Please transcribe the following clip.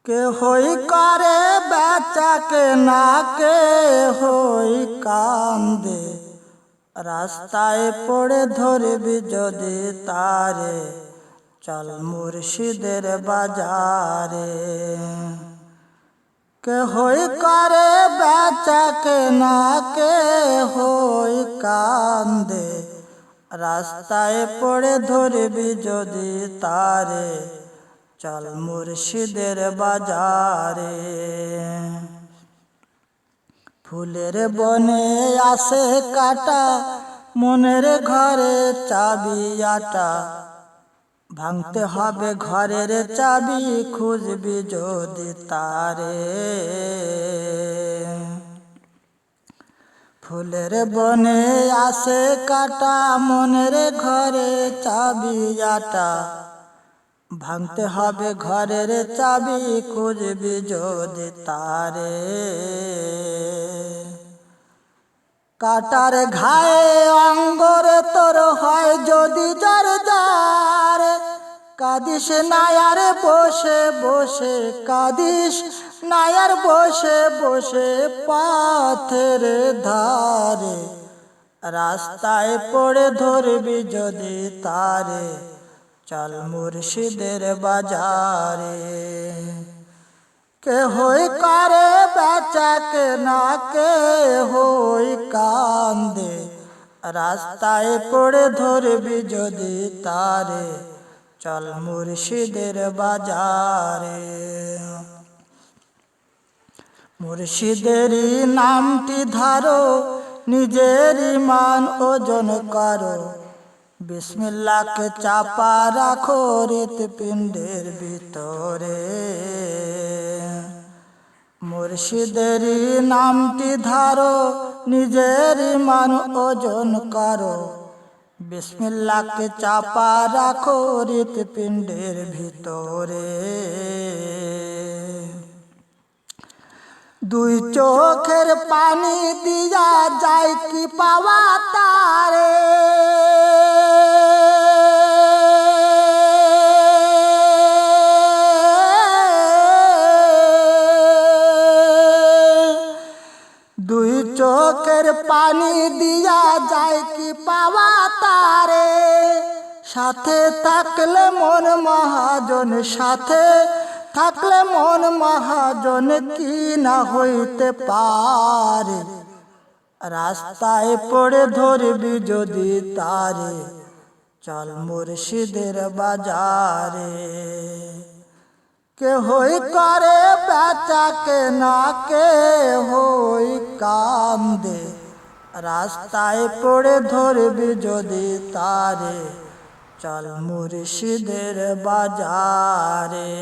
কে হই করে বেচা কে না কে হই কান্দে রাস্তায় পড়ে ধরবি যদি তারে চল মুর্শিদের বাজারে। কে হই করে বেচা কে না কে হই কান্দে রাস্তায় পড়ে ধরবি যদি তারে চল মুর্শিদের বাজারে। ফুলের বনে আসে কাটা মনের ঘরে চাবি আটা ভাঙতে হবে ঘরের চাবি খুঁজবি যদি তারে। ফুলের বনে আসে কাটা মনের ঘরে চাবি আটা ভাঙতে হবে ঘরের চাবি খুঁজবি যদি তারে। কাটার ঘায়ে অঙ্গরে তোর হয় যদি জ্বর জ্বর কাঁদিস নায়ার বসে বসে কাঁদিস নায়ার বসে বসে পথের ধারে রাস্তায় পড়ে ধরবি যদি তারে চল মুর্শিদের বাজারে। কে হই করে বেচা কে না কে হই কান্দে রাস্তায় পড়ে ধরবি যদি তারে চল মুর্শিদের বাজারে। মুর্শিদেরই নামটি ধারো নিজের ইমান ওজন করো বিসমিল্লাহকে চাপা রাখো হৃৎপিণ্ডের ভিতরে। মুর্শিদেরই নামটি ধারো নিজের ইমান ওজন করো বিসমিল্লাহকে চাপা রাখো হৃৎপিণ্ডের ভিতরে। দুই চোখের পানি দিয়া যায় কি পাওয়া তারে দুই চোখের পানি দিয়া যায় কি পাওয়া তারে। সাথে থাকলে মন মহাজন সাথে থাকলে মন মহাজন কি না হইতে পারে রাস্তায় পড়ে ধরবি যদি তারে চল মুর্শিদের বাজারে। কে হই করে বেচা কে না কে হই কান্দে রাস্তায় পড়ে ধরবি যদি তারে চল মুর্শিদের বাজারে।